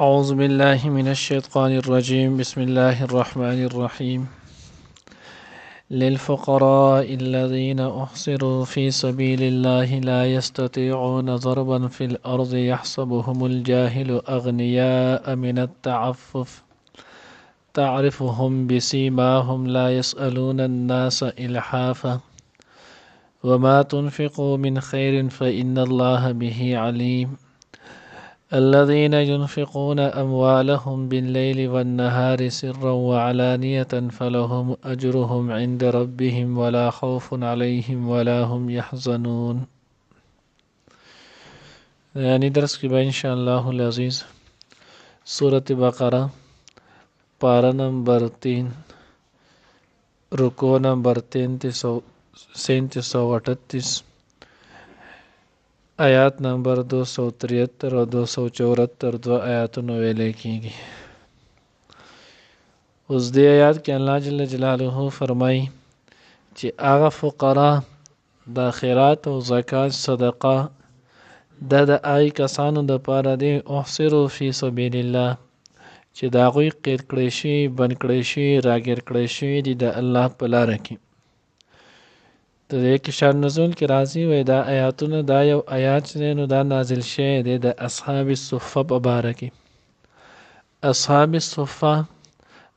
أعوذ بالله من الشيطان الرجيم بسم الله الرحمن الرحيم للفقراء الذين أحصروا في سبيل الله لا يستطيعون ضربا في الأرض يحسبهم الجاهل أغنياء من التعفف تعرفهم بسيماهم لا يسألون الناس إلحافا وما تنفقوا من خير فإن الله به عليم الذين ينفقون أموالهم بالليل والنهار سرا وعلانية فلهم أجرهم عند ربهم ولا خوف عليهم ولا هم يحزنون. يعني درس की बात इंशाअल्लाह अज़ीज़ सूरत बकरा पारा नंबर 3 रुको नंबर 3738 आयात नंबर 273 और 274 दो आयातों वेले कीगी। उस दे आयात के अल्लाह जल्ल जलालुहु फरमाई कि आगा फुकरा द खैरात और ज़कात सदका द आई कसानु द पारा दे उहसिरु फी सबीलिल्लाह कि दागुई क़ैद कड़ेशी बन कड़ेशी रागिर कड़ेशी दी द अल्लाह पला रखी। तो एक शान नज़ुल के राज़ी व दा आयातुन दा यव आयात ने नु दा नाजिल शे दे द अस्हाब सुफ़ा मुबारकी। अस्हाब सुफ़ा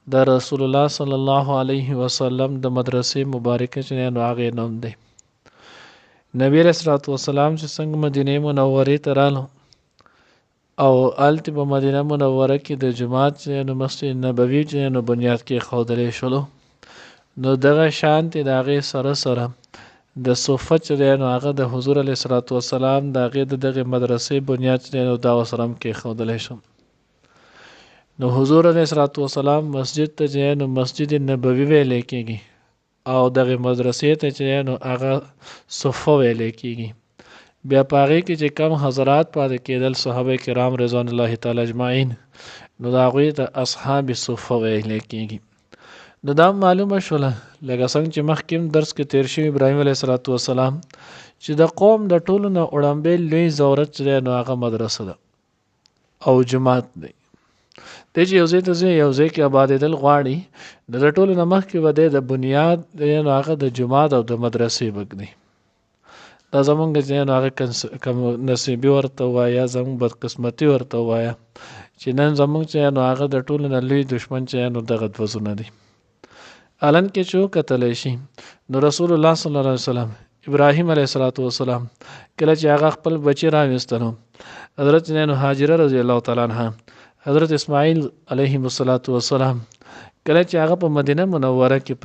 द रसूलुल्लाह सल्लल्लाहु अलैहि वसल्लम द मदरसे मुबारक ने नु आगे नाम दे। नबी अलैहिस्सलातु वस्सलाम से संग मदीने मुनव्वरे तरालो और आलती ब मदीना मुनव्वरा की द जुमात ने नु मस्जिद नबवी ने नु बुनियाद के खौदले शुलो नो दगा शांति दागे सर د صوفه چې دی نو هغه د حضور علیه الصلاۃ والسلام د هغې د دغې مدرسې بنیاد چې دی نو دا ورسره هم کېښودلی شم. نو حضور علیه الصلاۃ والسلام مسجد ته چې دی نو مسجد نبوي ویلی کېږي او دغې مدرسې ته چې دی نو هغه صوفه ویلی کېږي. بیا په هغې کې چې کم حضرات پاتې کېدل صحابه کرام رضوان الله تعالی اجمعین نو د هغوی ته اصحاب صوفه ویلی کېږي. نو دا معلومه شوله لکه څنګه چې مخکې درس کې تیر شوي ابراهیم علیه الصلاۃ والسلام چې د قوم د ټولو نه وړاندې لوی ضرورت چې دی نو هغه مدرسه ده او جماعت دی. دی چې یو ځای ته ځي یو ځای کې آبادېدل غواړي نو د ټولو نه مخکې به دی د بنیاد دی نو هغه د جماعت او د مدرسې وږدي. دا زمونږ چې نو هغه کم نصیبي ورته ووایه یا زمونږ بدقسمتي ورته ووایه چې نن زمونږ چې نو هغه د ټولو نه لوی دشمن چې نو دغه دوزونه دي. الان کې چې وکتلی شي نو رسول الله صلی الله علیه وسلم ابراهیم علیه السلام کله چې هغه خپل بچی راویستلو حضرت نو هاجره رضی الله تعالی عنها حضرت اسماعیل علیه السلام کله چې هغه په مدینه منوره کې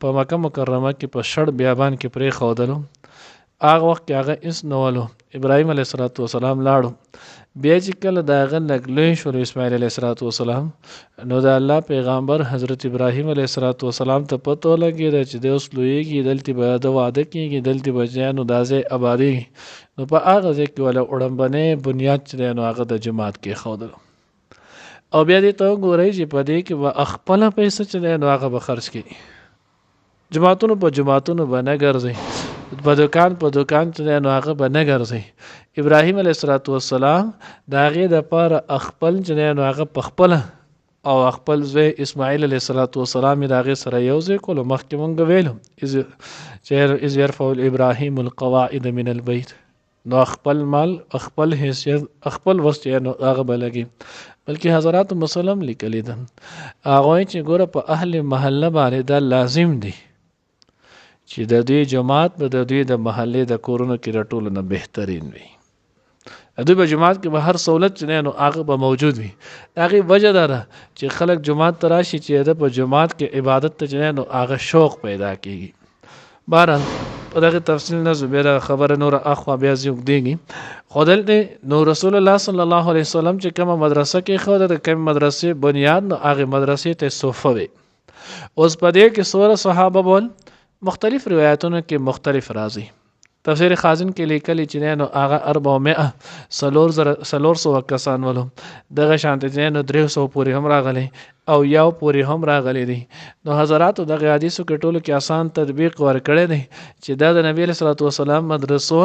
په مکه مکرمه کې په شړ بیابان کې پرې ښودلو هغه وخت کې هغه اس نولو ابراهیم علیه السلام لاړو. بیا چې کله د هغه لږ لوی شو اسماعیل علیه السلام نو د الله پیغمبر حضرت ابراهیم علیه السلام ته پته ولګېده چې دی اوس لویېږي دلته به د واده کېږي دلته به نو دا ځای ابادېږي. نو په هغه ځای کې وله وړاندنی بنیاد چې دی نو هغه د جماعت کېښودلو او بیا دې ته وګورئ چې په دې کې به خپله پیسه چې دی نو هغه به خرڅ کړي. جماعتونو په جماعتونو به نه ګرځئ په دکان چې دی نو هغه به نه ګرځئ. ابراهیم علیه السلام د هغې دپاره خپل چې دی نو هغه په خپله او خپل زوی اسماعیل علیه السلام یې د هغې سره یو ځای کولو. مخکې مونږ ویلو اذ یرفع ابراهیم القواعد من البیت نو خپل مال خپل حیثیت خپل وس چې نو هغه به لګي. بلکې حضراتو مسلم لیکلی ده هغوی چې ګوره په اهل محله باندې دا لازم دی چې د دوی جماعت به د دوی د محلې د کورونو کې د ټولو نه بهترین وي. دوی په جماعت کې به هر سہولت چې نه نو هغه به موجود وي. د هغې وجه دا ده چې خلک جماعت ته راشي چې د په جماعت کې عبادت ته چې نه نو هغه شوق پیدا کېږي. بهرحال په دغه تفصیل نه زه بیا خبره نوره اخوا بیا زه اوږدېږي خو دلته نو رسول الله صلی الله علیه وسلم چې کومه مدرسه کېښوده د کومې مدرسې بنیاد نو هغې مدرسې ته صوفه وي. اوس په دې کې څومره صحابه بول مختلف روایتونو کې مختلف راځي. تفسیر خازن کې لیکلی چې نو هغه 400 کسان ولو دغه شانته چې نو 300 پورې هم راغلی او یو پورې هم راغلی دي. نو حضراتو دغه حدیثو کې ټولو کې آسان تطبیق ورکړی دی چې دا د نبی صلی الله علیه وسلم مدرسو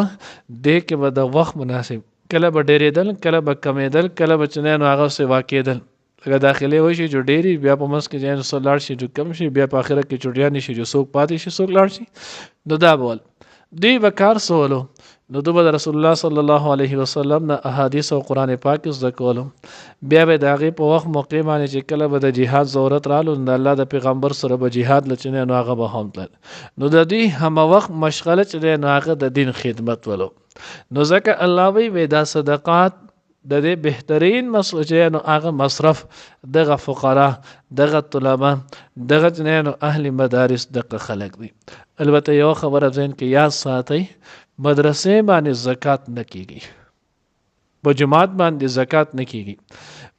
دې کې به د وخت مناسب کله به ډېرېدل، کله به کمېدل، کله به چې نو هغه سوا کېدل. لکه داخلي وشي چې ډېرې بیا په منځ کې چې څه لاړ شي چې کم شي، بیا په آخره کې چټیانې شي چې څوک پاتې شي څوک لاړ شي. نو دا بول دوی به کار سولو. نو دوی به د رسول الله صلی الله علیه وسلم نه احادیث او قرآن پاک زده کولو. بیا به د هغې په وخت موقع باندې چې کله به د جهاد ضرورت رالو د الله د پیغمبر سره به جهاد لچنې نو هغه به هم تلل. نو د دوی همه وخت مشغله چې دی نو هغه د دین خدمت ولو. نو ځکه الله وی دا صدقات د دې بهترین مسوجه نو هغه مصرف دغه فقرا، دغه طلبه، دغه نو اهل مدارس دغه خلق دي. البته یو خبره ځین کې یاد ساتئ، مدرسې باندې زکات نه کیږي، په جماعت باندې زکات نه کیږي،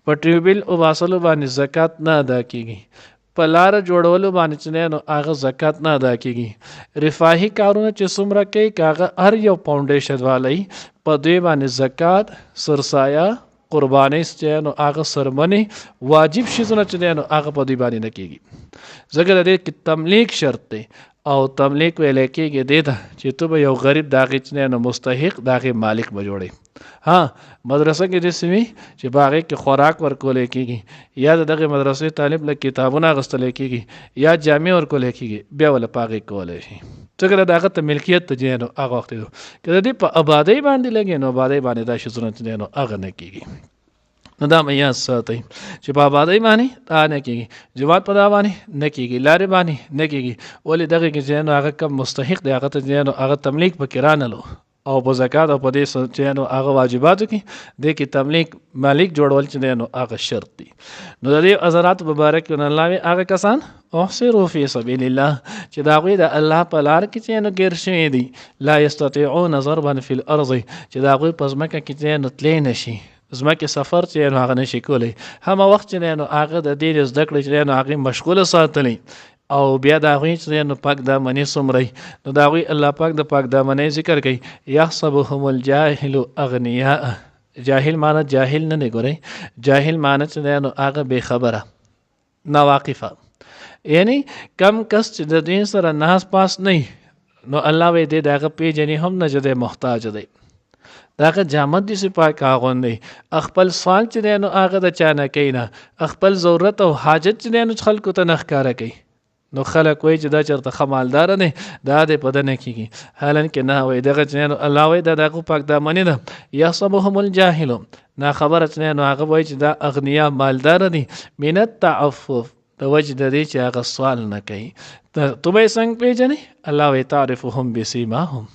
په ټیوبل او واسلو باندې زکات نه ادا کیږي، په لار جوړولو باندې چې نو هغه زکات نه ادا کیږي. رفاهي کارونه چې څومره کوي هغه هر یو فاونډیشن والی په دوی باندې زکات، سرسایه، قرباني چې نو هغه سرمنی واجب شیزونه چې نو هغه په دوی باندې نه کیږي. ځکه د دې کې تملیک شرط دی او تملیک ویل کېږي دی ته چې ته به یو غریب داغې چې نو مستحق داغې مالک به جوړي. ها مدرسه کې داسې وي چې په هغې کې خوراک ورکولی کېږي، یا د دغې مدرسې طالب له کتابونه اخیستلی کېږي، یا جامې ورکولی کېږي، بیا ولې په هغې کولی شي. ځکه د هغه ته ملکیت ته چې نو هغه وخت دی. که د دې په آبادۍ باندې لګي نو آبادۍ باندې دا شیزونه چې نو هغه نه کېږي. نو دا مې یاد ساتئ چې په آبادۍ باندې دا نه کېږي، جومات په دا باندې نه کېږي، لارې باندې نه کېږي. ولې دغې کې چې نو هغه کم مستحق دی هغه ته چې نو هغه تملیک پکې رانلو او په زکات او په دې چې نو هغه واجباتو کې دې کې تملیک مالک جوړول چې نو هغه شرط دي. نو د دې حضرات مبارک الله هغه کسان احصروا فی سبیل الله چې دا غوی د الله په لار کې چې نو ګیر شوي دي، لا یستطيعون ضربا فی الارض چې دا غوی په ځمکه کې چې نو تللی نشي، زمکه سفر چې نو هغه نشي کولی، همه وخت چې نو هغه د دې زده کړې چې نو هغه مشغوله ساتلی او بیا دا غوی چې نو پاک دامنې څومره نو دا غوی الله پاک د پاک دامنې ذکر کوي. یحسبهم الجاهل اغنیاء، جاهل معنی جاهل نه نه ګورئ، جاهل معنی چې نو هغه بے خبره، ناواقفه، یعنی کم کس چې د دین سره ناس پاس نه نو الله وی دې دغه پیژنې هم نه جده محتاج دی. داغه جامد دي چې پاک اغوندي، خپل سوال چې دی نو هغه د چا نه کوي نه، خپل ضرورت او حاجت چې دی نو خلکو ته نه ښکاره کوي. نو خلک وایي چې دا چېرته ښه مالداره دی، دا دی په ده نه کېږي، حالانکې نه وایي دغه چې نو الله وایي دا د هغو پاک دامنې ده. یحسبهم الجاهل، ناخبره چې نو هغه وایي چې دا اغنیا مالداره دي، من التعفف، د وجه د دې چې هغه سوال نه کوي. ته به یې څنګه پېژنې؟ الله وایي تعرفهم بسیماهم،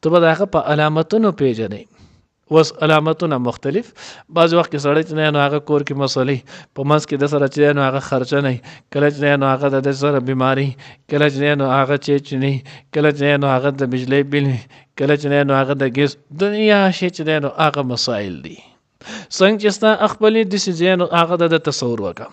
ته به د هغه په علامتونو پېژنې. اوس علامتونه مختلف، بعض وخت کې سړی چې نو هغه کور کې مسئلې په منځ کې د سره چې نو هغه خرچه نه، کله چې نو هغه د سره بیماری، کله چې نو هغه چیچ نه، کله چې نو هغه د بجلی بل، کله چې نو هغه د ګیس، دنیا شي چې نو هغه مسائل دي. څنګه چې ستا خپلې داسې نو هغه د تصور وکړه.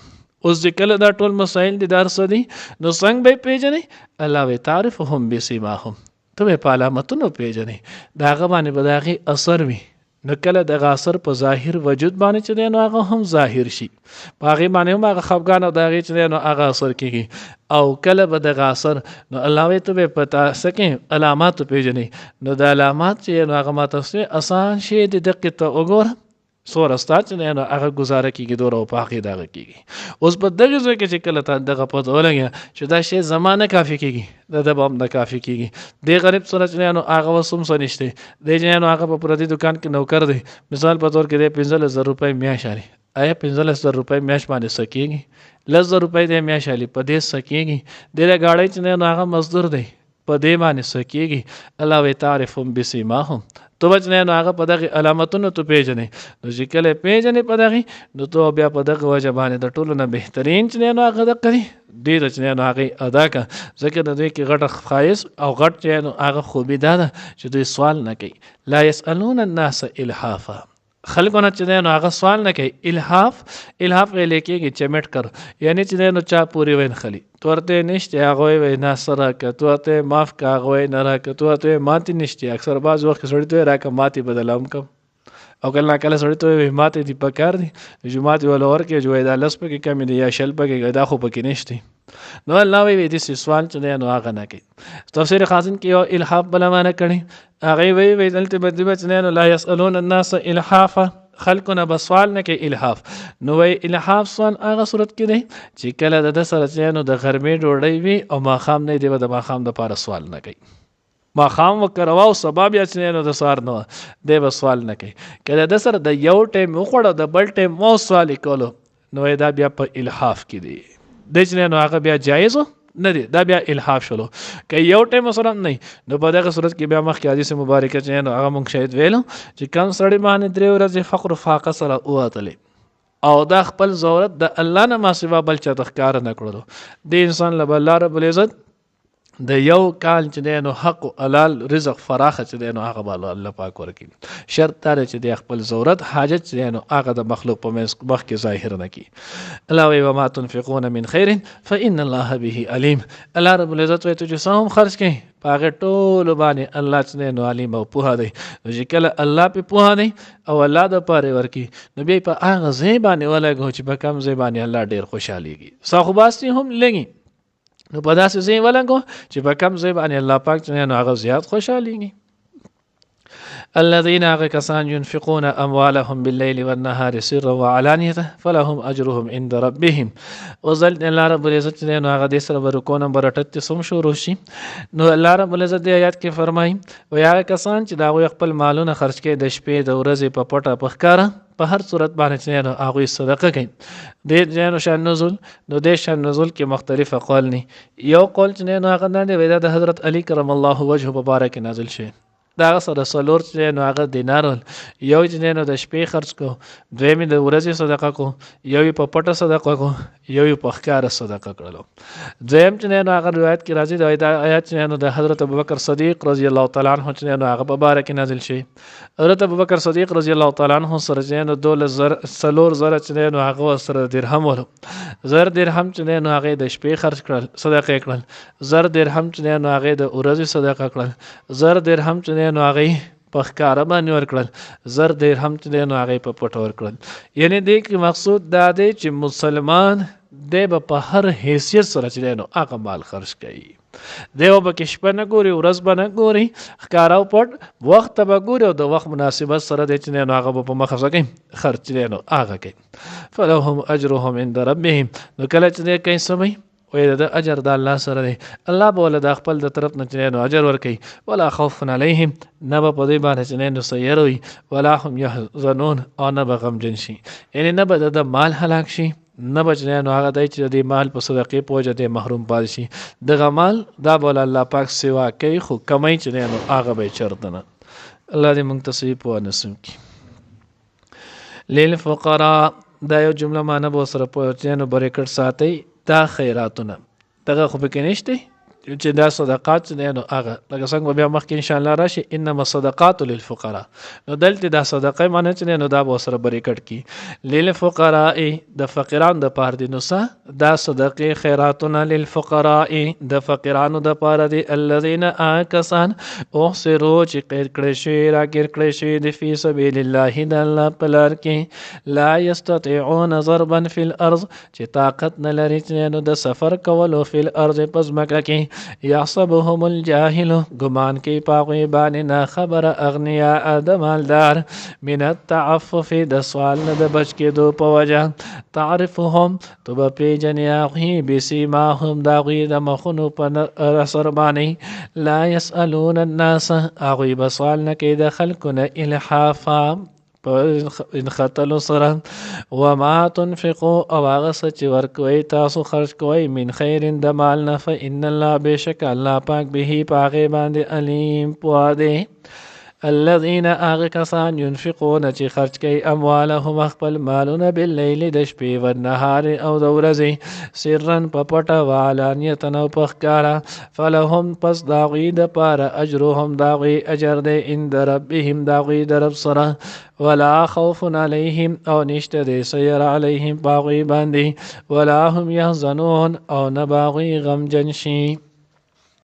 اوس چې کله دا ټول مسائل دي دا څه دي نو څنګه به پیژنې؟ الله وی تعرفهم بسیماهم، ته به په علامتونو پیژنې، د هغه باندې به د هغې اثر وي. نو کله دغه اثر په ظاهر وجود باندې چې دی نو هغه هم ظاهر شي، په هغې باندې هم هغه خفګان او د هغې چې دی نو هغه اثر کېږي. او کله به دغه اثر نو الله وایي ته به په څه کې علاماتو پیژنې. نو د علامات چې نو هغه ماته اسان شی دی، دقیق ته وګوره څومره ستا چې نو هغه ګزاره کېږي دوره او په هغې دغه کېږي. اوس په دغې ځای کې چې کله ته دغه پته ولګي چې دا شی زما نه کافي کېږي، د به هم نه کافي کېږي. دې غریب سره چې نو هغه اوس هم څه نشته، دی چې نو هغه په پردي دکان کې نوکر دی، مثال په طور کې دی 15,000 روپۍ میاشت اخلي. آیا 15,000 روپۍ میاشت باندې څه کېږي؟ 10,000 روپۍ دی میاشت اخلي، په دې څه کېږي؟ د دې ګاډۍ چې نو هغه مزدور دی، په دې باندې څه کېږي؟ الله وی تعرفهم بسیماهم، تو بچ نه هغه په دغه علامتونو ته پیژنې. نو چې کله پیژنې په دغه نو تو بیا په دغه وجه باندې د ټولو نه بهترین چې نو هغه د کړي ډېر چې نو هغه ادا کا. ځکه د دوی کې غټه خایس او غټ چې نو هغه خوبي ده چې دوی سوال نه کوي. لا يسألون الناس الحافا، خلکونه چې نو هغه سوال نه کوي. الحاف ویل کېږي چمټ کر، یعنی چې نو چا پوری وین خلی تورته نشته هغه وی نه سره که تورته معاف کا هغه وی نه را که تورته ماتی نشته. اکثر بعض وخت سړی ته راکه ماتی بدلام کم او کله سړی ته وی ماتی دی پکار دی جمعات ول اور کې جوړه د لس پکې کمی دی یا شل پکې دا خو پکې نشته. نو الله وی دې سوال چې دی نو هغه نه کوي. تفسیر خازن کې یو الحاف بل معنی کړي هغه وی دلته بدلی بچ نه لا يسالون الناس الحافا خلقنا بسوال نه کوي الحاف. نو وی الحاف سوال هغه صورت کې دی چې کله د سره چې نو د غرمې ډوډۍ وي او ماخام نه دی د ماخام د پاره سوال نه کوي. ماخام وکړوا او سبب یا چې نو د سار نو دی به سوال نه کوي. کله د سره د یو ټیم وخړو د بل ټیم مو سوال کولو نو دا بیا په الحاف کې دی. د چې نو هغه بیا جایز نه دی، دا بیا الحاف شلو. که یو ټیم سره نه نو په دغه صورت کې بیا مخکې حدیث مبارکه چې نو هغه مونږ شاید ویلو چې کم سړی باندې 3 ورځې فقر فاقه سره ووتلې او دا خپل ضرورت د الله نه ما سوا بل چا د ښکار نه کړلو د انسان له الله رب العزت د یو کال چې دی نو حق او حلال رزق فراخه چې دی نو هغه به الله پاک ورکړي. شرط دا چې دی خپل ضرورت حاجت چې دی نو هغه د مخلوق په مخ کې ظاهر نه کړي. الله وی وما تنفقون من خیر فإن الله به علیم. الله رب العزت وی ته چې څه هم خرج کړي په هغه ټولو باندې الله چې دی نو علیم او پوهه دی. نو چې کله الله په پوهه دی او الله د پاره ورکړي نو بیا په هغه ځای باندې ولګو چې په کم ځای باندې الله ډېر خوشحاليږي. ساخوباسي هم لګي نو په داسې ځای ولګو چې په کم ځای باندې الله پاک چې نو هغه زیات خوشحاليږي. الذين كسان ينفقون اموالهم بالليل والنهار سرا وعلانيه فلهم اجرهم عند ربهم. وزل الله رب العزت نو هغه د سره ورکو نمبر 38 شروع شي. نو الله رب العزت د آیات کې فرمایي و یا کسان چې دا خپل مالونه خرج کړي د شپې د ورځې په پټه په ښکارا په هر صورت باندې چې نو هغه صدقه کوي. د جنو شان نزول نو د شان نزول کې مختلف اقوال ني. یو قول چې نو هغه نه دی د حضرت علی کرم الله وجهه مبارک نازل شي دا سره سلور چې نو هغه دینار یو چې نو د شپې خرج کو دویم د ورځې صدقه کو یو په پټه صدقه کو یو په ښکار صدقه کړلو. دویم چې نو هغه روایت کې راځي دا آیات چې نو د حضرت ابوبکر صدیق رضی الله تعالی عنہ چې نو هغه مبارک نازل شي. حضرت ابوبکر صدیق رضی الله تعالی عنہ سره نو دول سلور زره چې نو هغه سره درهم ورو زر درهم چې نو هغه د شپې خرج کړل صدقه کړل زر درهم چې نو هغه د ورځې صدقه کړل زر درهم چې نو هغه په ښکارا باندې ورکړل زر درهم چې نو هغه په پټ ورکړل. یعنی د کې مقصود دا دی چې مسلمان د په هر حیثیت سره چې نو هغه مال خرج کوي. دیو به کې شپه نه ګوري ورځ به نه ګوري ښکارا او پټ وخت به ګوري او د وخت مناسبت سره د چې نو هغه په مخه کوي خرج نو هغه کوي. فلهم اجرهم عند ربهم. نو کله چې کوي سمي وې د اجر د الله سره دی الله به ول د خپل د طرف نه نو اجر ورکي. ولا خوف علیهم نه به په دې باندې چې نو سيروي ولا هم يحزنون او نه به غمجن شي. یعنی نه به د مال هلاک شي نه به نو هغه دی چې د مال په صدقې پوجا دی محروم پال شي. د غمال دا بول الله پاک سوا کوي خو کمای چې نو هغه به چرتنه. الله دې موږ ته په نسم کی للفقراء دا یو جمله معنی به سره په نو بریکټ ساتي دا خیراتونه دغه خو به کې نشته چې دا صدقات نه نو هغه لکه څنګه بیا مخکې ان شاء الله راشي انما الصدقات للفقراء. نو دلته دا صدقه معنی چې نو دا به سره بریکټ کی للفقراء د فقیرانو د پاره دي. نو دا صدقه خیراتونه للفقراء د فقیرانو د پاره دي الذين کسان احصروا چې قید کړي شي راګر کړي شي د فی سبیل الله د الله په لار کې لا یستطيعون ضربا فی الارض چې طاقت نه لري چې نو د سفر کولو فی الارض پس مکه کې یحسبهم الجاهل گمان کی پاغوی بانی نا خبر اغنیاء دمالدار من التعفف د سوال نه د بچ کې دو په وجه تعرفهم تو به پیجنې هغوی بسیماهم د هغوی د مخونو په اثر باندې لا یسألون الناس هغوی به سوال نه کوي د خلکو نه الحافا ان خطلو سره وما تنفقو او هغه څه چې ورکوئ تاسو خرج کوئ من خیر د مال نه فإن الله بشک الله پاک به په هغې باندې علیم پوه دی. الذين کسان ينفقون چې خرج کوي اموالهم خپل مالونه باللیل د شپې والنهار او د ورځې سرا په پټه وعلانیة او په ښکاره فلهم پس د هغوی دپاره اجرهم د هغوی اجر دی عند ربهم د هغوی د رب سره ولا خوف علیهم او نشته دی سیر علیهم په هغوی باندې ولا هم یحزنون او نه به هغوی غمجن شي.